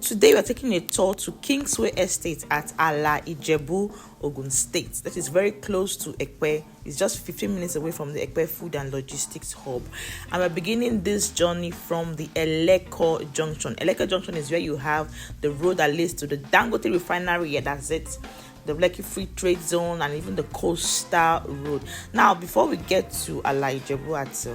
Today we are taking a tour to Kingsway Estate at Ijebu, Ogun State. That is very close to Ekpe. It's just 15 minutes away from the Ekpe Food and Logistics Hub. And we're beginning this journey from the Eleko Junction. Eleko Junction is where you have the road that leads to the Dangote Refinery. Yeah, that's it. The Lekki Free Trade Zone and even the Coastal Road. Now, before we get to Ijebu at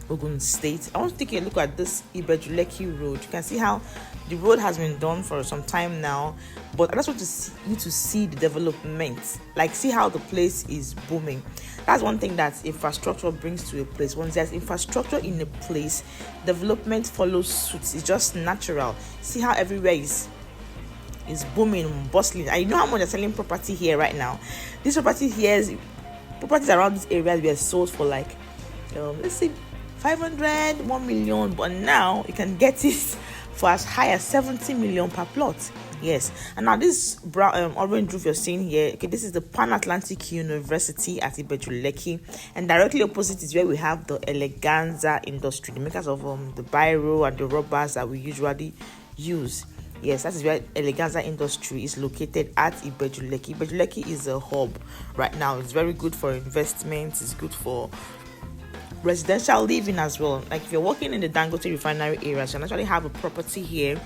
Ogun State, I want to take a look at this Ibeju-Lekki road. You can see how the road has been done for some time now, but I just want you to see the development, like see how the place is booming. That's one thing that infrastructure brings to a place. Once there's infrastructure in a place, development follows suit. It's just natural. See how everywhere is booming, bustling. I know how much they're selling property here right now. This property here properties around this area were sold for like let's say 500, 1 million, but now you can get it for as high as 70 million per plot. Yes. And now this brown orange roof you're seeing here, okay, this is the Pan Atlantic University at Ibeju-Lekki, and directly opposite is where we have the Eleganza industry, the makers of the biro and the rubbers that we usually use. Yes, that is where Eleganza industry is located at Ibeju-Lekki. Ibeju-Lekki is a hub right now. It's very good for investments. It's good for residential living as well. Like if you're working in the Dangote Refinery area, so you actually have a property here,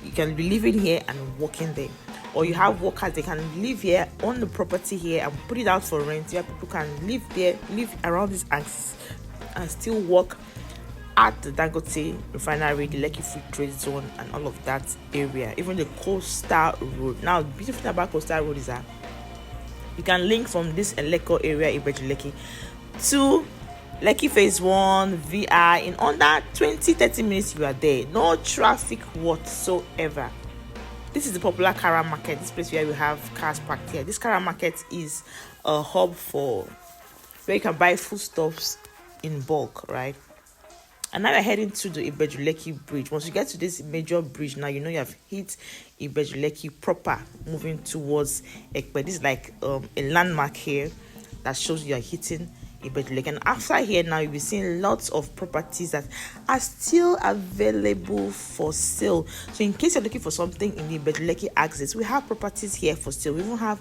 you can be living here and working there. Or you have workers, they can live here on the property here and put it out for rent, where people can live there, live around this axis and still work at the Dangote Refinery, the Lekki Free Trade Zone and all of that area, even the Coastal Road. Now, the beautiful thing about Coastal Road is that you can link from this Eleko area, Ibeju-Lekki, to Lekki Phase 1, VI. In under 20-30 minutes, you are there. No traffic whatsoever. This is the popular Kara Market, this place where we have cars parked here. This Kara Market is a hub for where you can buy foodstuffs in bulk, right? And now we're heading to the Ibeju-Lekki bridge. Once you get to this major bridge, now you know you have hit Ibeju-Lekki proper, moving towards Ekpe. This is like a landmark here that shows you are hitting Ibeju-Lekki. And after here now, you'll be seeing lots of properties that are still available for sale. So in case you're looking for something in the Ibeju-Lekki axis, we have properties here for sale. We even have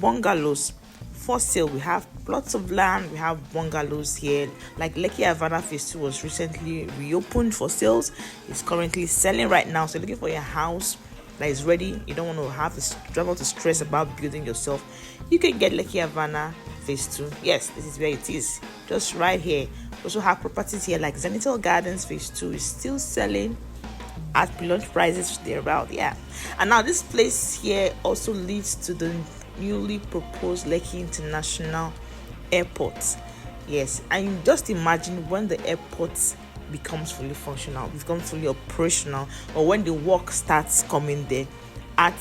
bungalows for sale. We have plots of land, we have bungalows here. Like Lekki Havana Phase 2 was recently reopened for sales. It's currently selling right now. So looking for your house that is ready, you don't want to have to struggle to stress about building yourself, you can get Lekki Havana Phase 2. Yes, this is where it is, just right here. We also have properties here like Zenital Gardens Phase 2 is still selling at pre-launch prices thereabout. Yeah. And now this place here also leads to the newly proposed Lekki International Airport. Yes, and just imagine when the airport becomes fully functional, becomes fully operational, or when the work starts coming there at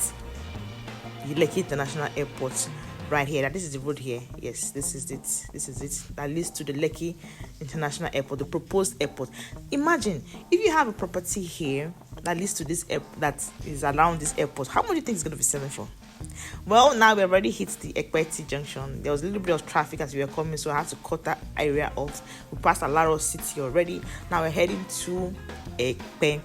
the Lekki International Airport right here. This is the road here. Yes, this is it that leads to the Lekki International Airport, the proposed airport. Imagine if you have a property here that leads to this that is around this airport, how much do you think it's going to be selling for? Well, now we already hit the Ekpe Junction. There was a little bit of traffic as we were coming, so I had to cut that area off. We passed Alaro city already. Now we're heading to Ekpe.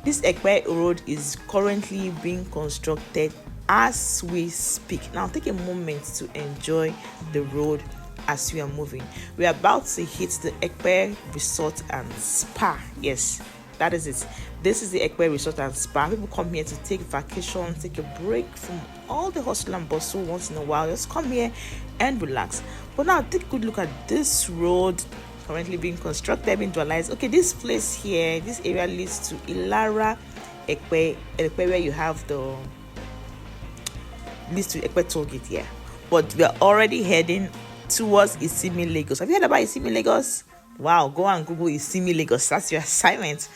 This Ekpe road is currently being constructed as we speak. Now take a moment to enjoy the road as we are moving. We are about to hit the Ekpe Resort and Spa. Yes, that is it. This is the Ekpe Resort and Spa. People come here to take vacation, take a break from all the hustle and bustle once in a while. Just come here and relax. But now take a good look at this road currently being constructed, being dualized. Okay, this place here, this area leads to Alaro, Ekpe, where you have the leads to Ekpe toll gate here. But we are already heading towards Isimi Lagos. Have you heard about Isimi Lagos? Wow, go and Google Isimi Lagos. That's your assignment.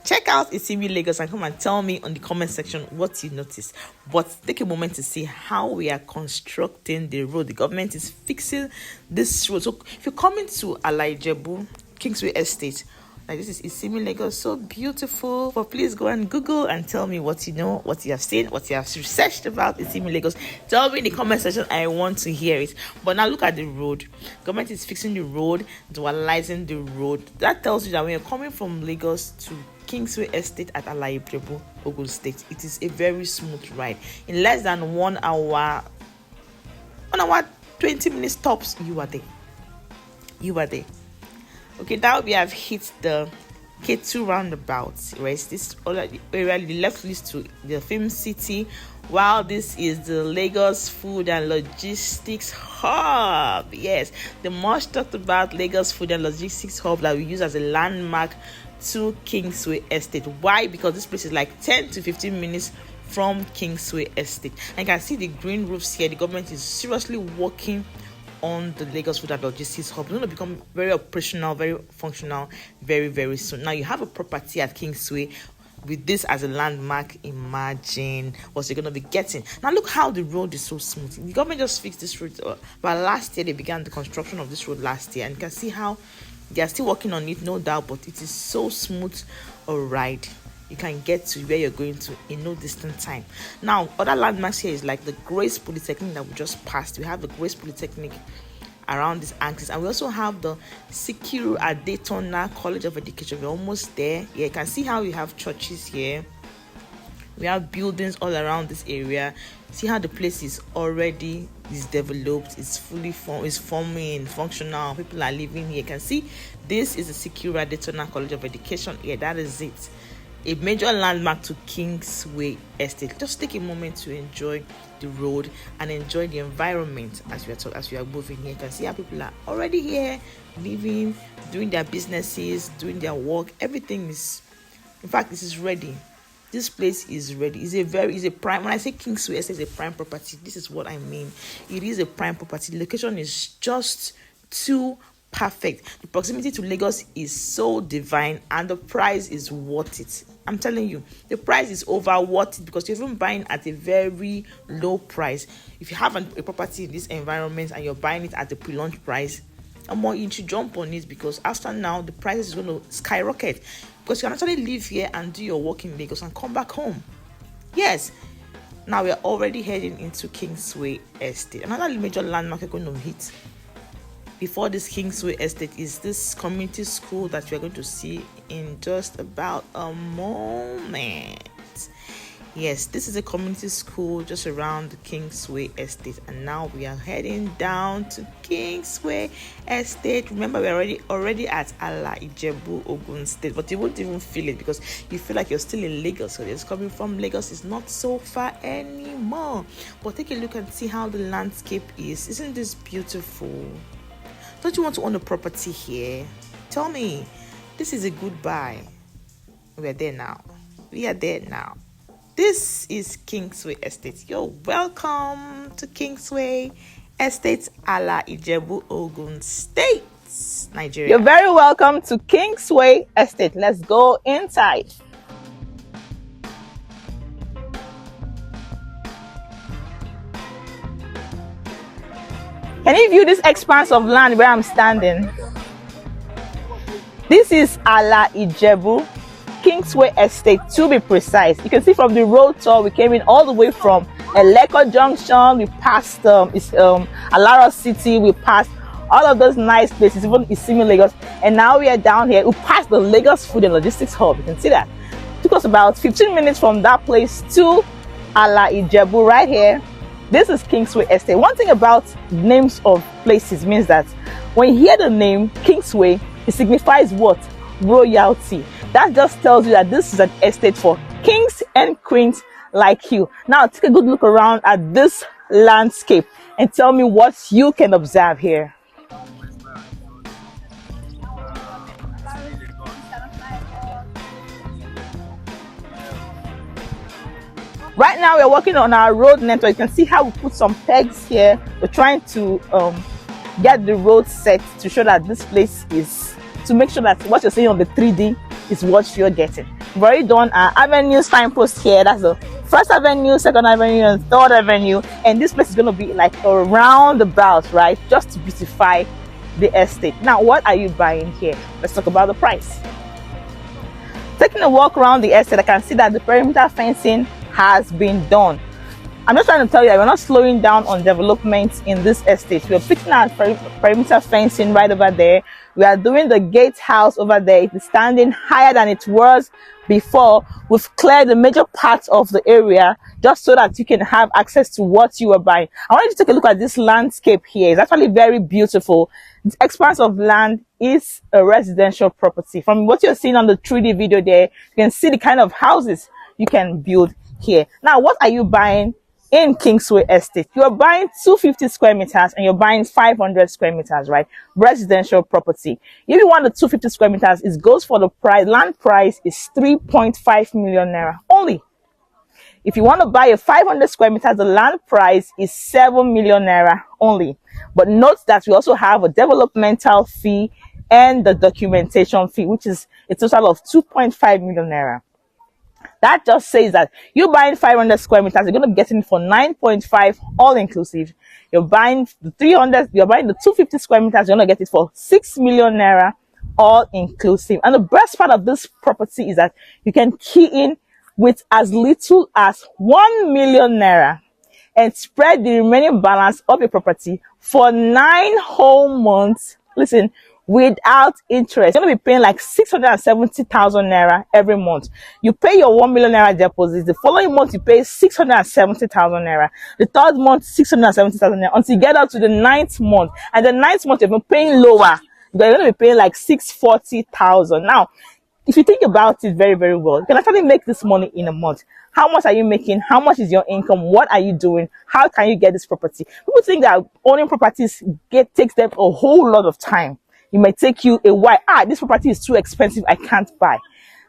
Check out Isimi Lagos and come and tell me on the comment section what you noticed. But take a moment to see how we are constructing the road. The government is fixing this road. So if you're coming to Ijebu, Kingsway Estate, like this is Isimi Lagos, so beautiful. But please go and Google and tell me what you know, what you have seen, what you have researched about Isimi Lagos. Tell me in the comment section. I want to hear it. But now look at the road. Government is fixing the road, dualizing the road. That tells you that when you're coming from Lagos to Kingsway Estate at Alaro, Ogun State. It is a very smooth ride. In less than 1 hour, 20 minutes tops, you are there. You are there. Okay, now we have hit the K2 roundabout, right? This other area, the left leads to the film city, while this is the Lagos Food and Logistics Hub. Yes, the much talked about Lagos Food and Logistics Hub that we use as a landmark to Kingsway Estate. Why? Because this place is like 10 to 15 minutes from Kingsway Estate. And you can see the green roofs here. The government is seriously working on the Lagos Food and Logistics Hub. It's going to become very operational, very functional very, very soon. Now you have a property at Kingsway with this as a landmark. Imagine what you're going to be getting. Now look how the road is so smooth. The government just fixed this road, but last year they began the construction of this road last year, and you can see how they are still working on it, no doubt, but it is so smooth a ride. You can get to where you're going to in no distant time. Now, other landmarks here is like the Grace Polytechnic that we just passed. We have the Grace Polytechnic around this axis, and we also have the Sikiru Adetona College of Education. We're almost there. Yeah, you can see how we have churches here. We have buildings all around this area. See how the place is already developed. It's fully forming, functional. People are living here. You can see this is the Sikiru Adetona College of Education. Yeah, that is it. A major landmark to Kingsway Estate. Just take a moment to enjoy the road and enjoy the environment as we are moving here. You can see how people are already here, living, doing their businesses, doing their work. Everything is, in fact, this is ready. This place is ready. It's a prime. When I say Kingsway Estate is a prime property, this is what I mean. It is a prime property. The location is just too perfect. The proximity to Lagos is so divine, and the price is worth it. I'm telling you, the price is over worth it, because you're even buying at a very low price. If you have a property in this environment and you're buying it at a pre-launch price, you should jump on it, because after now the price is going to skyrocket, because you can actually live here and do your work in Lagos and come back home. Yes. Now we are already heading into Kingsway Estate. Another major landmark we're going to hit before this Kingsway Estate is this community school that you're going to see in just about a moment. Yes, this is a community school just around the Kingsway Estate, and now we are heading down to Kingsway Estate. Remember, we're already at Ibeju-Lekki, Ogun State, but you won't even feel it because you feel like you're still in Lagos. So just coming from Lagos is not so far anymore. But take a look and see how the landscape is. Isn't this beautiful? Don't you want to own a property here? Tell me. This is a good buy. We are there now. We are there now. This is Kingsway Estate. You're welcome to Kingsway Estate, Ibeju, Ogun State, Nigeria. You're very welcome to Kingsway Estate. Let's go inside. Can you view this expanse of land where I'm standing? This is Ibeju, Kingsway Estate, to be precise. You can see from the road tour, we came in all the way from Eleko Junction. We passed Alaro City. We passed all of those nice places, even Isimi, Lagos. And now we are down here. We passed the Lagos Food and Logistics Hub. You can see that. It took us about 15 minutes from that place to Ibeju right here. This is Kingsway Estate. One thing about names of places means that when you hear the name Kingsway, it signifies what? Royalty. That just tells you that this is an estate for kings and queens like you. Now take a good look around at this landscape and tell me what you can observe here. Right now we're working on our road network. You can see how we put some pegs here. We're trying to get the road set to show that this place is, to make sure that what you're seeing on the 3D is what you're getting. We've already done our avenue signpost here. That's the first avenue, second avenue, and third avenue. And this place is going to be like a roundabout, right? Just to beautify the estate. Now, what are you buying here? Let's talk about the price. Taking a walk around the estate, I can see that the perimeter fencing has been done. I'm just trying to tell you that we're not slowing down on development in this estate. We're putting our perimeter fencing right over there. We are doing the gatehouse over there. It is standing higher than it was before. We've cleared the major parts of the area just so that you can have access to what you are buying. I want you to take a look at this landscape here. It's actually very beautiful. This expanse of land is a residential property. From what you're seeing on the 3D video there, you can see the kind of houses you can build here. Now, what are you buying in Kingsway Estate? You're buying 250 square meters and you're buying 500 square meters, right? Residential property. If you want the 250 square meters, it goes for the price. Land price is 3.5 million naira only. If you want to buy a 500 square meters, the land price is 7 million naira only. But note that we also have a developmental fee and the documentation fee, which is a total of 2.5 million naira. That just says that you're buying 500 square meters, you're going to be getting it for 9.5 all inclusive. You're buying the 250 square meters, you're going to get it for 6 million naira all inclusive. And the best part of this property is that you can key in with as little as 1 million naira and spread the remaining balance of your property for 9 whole months. Listen, without interest. You're going to be paying like 670,000 naira every month. You pay your 1 million naira deposit. The following month, you pay 670,000 naira. The third month, 670,000 naira until you get out to the 9th month. And the 9th month, you've been paying lower. You're going to be paying like 640,000. Now, if you think about it very, very well, you can actually make this money in a month. How much are you making? How much is your income? What are you doing? How can you get this property? People think that owning properties takes them a whole lot of time. It might take you a while. This property is too expensive. I can't buy.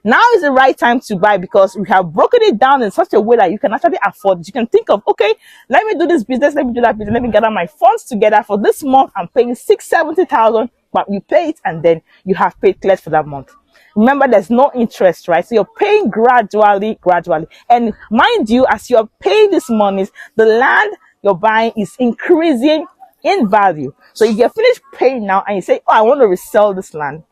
Now is the right time to buy because we have broken it down in such a way that you can actually afford it. You can think of, okay, let me do this business. Let me do that business. Let me gather my funds together for this month. I'm paying 670,000, but you pay it and then you have paid less for that month. Remember, there's no interest, right? So you're paying gradually. And mind you, as you're paying these monies, the land you're buying is increasing in value. So if you're finished paying now and you say, oh, I want to resell this land,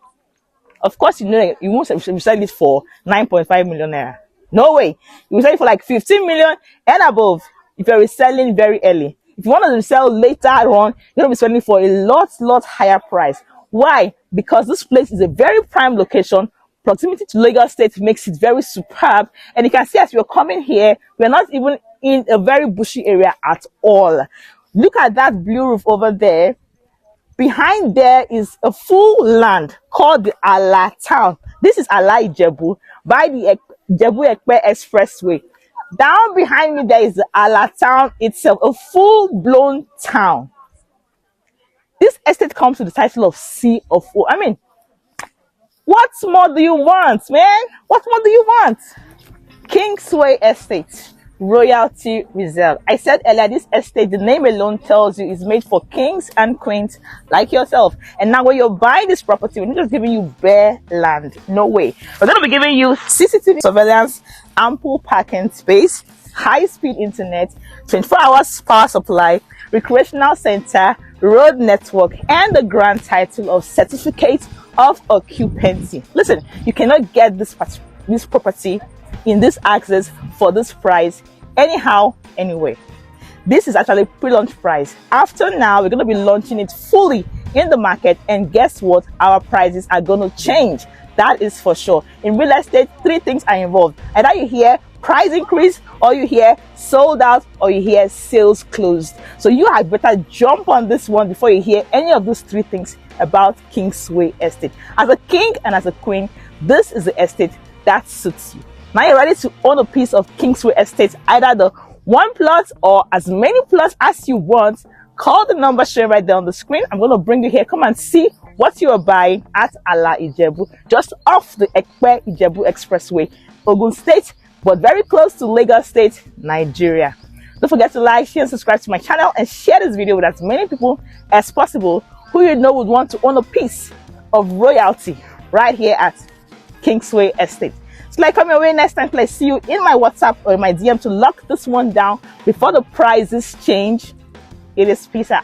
of course, you know you won't resell it for 9.5 million naira. No way. You will sell it for like 15 million and above if you're reselling very early. If you want to resell later on, you're going to be selling for a lot higher price. Why? Because this place is a very prime location. Proximity to Lagos State makes it very superb. And you can see as we're coming here, we're not even in a very bushy area at all. Look at that blue roof over there. Behind there is a full land called the Ala town. This is Ibeju-Lekki by the Ibeju-Lekki Expressway. Down behind me there is the Ala town itself, a full-blown town. This estate comes with the title of C of O. I mean, what more do you want, man? What more do you want? Kingsway Estate, royalty reserve. I said earlier, this estate, the name alone tells you, is made for kings and queens like yourself. And now when you're buying this property, we're not just giving you bare land. No way. We're going to be giving you CCTV surveillance, ample parking space, high-speed internet, 24 hours power supply, recreational center, road network, and the grand title of certificate of occupancy. Listen, you cannot get this property in this access for this price anyhow, anyway. This is actually pre-launch price. After now, we're going to be launching it fully in the market, and guess what? Our prices are going to change. That is for sure. In real estate, 3 things are involved. Either you hear price increase, or you hear sold out, or you hear sales closed. So you had better jump on this one before you hear any of those 3 things about Kingsway Estate. As a king and as a queen, this is the estate that suits you. Now you're ready to own a piece of Kingsway Estate, either the 1 plot or as many plots as you want. Call the number shown right there on the screen. I'm going to bring you here. Come and see what you are buying at Alaro, just off the Ibeju-Lekki Expressway, Ogun State, but very close to Lagos State, Nigeria. Don't forget to like, share, and subscribe to my channel, and share this video with as many people as possible who you know would want to own a piece of royalty right here at Kingsway Estate. So like, come your way next time. Please see you in my WhatsApp or in my DM to lock this one down before the prices change. It is peace out.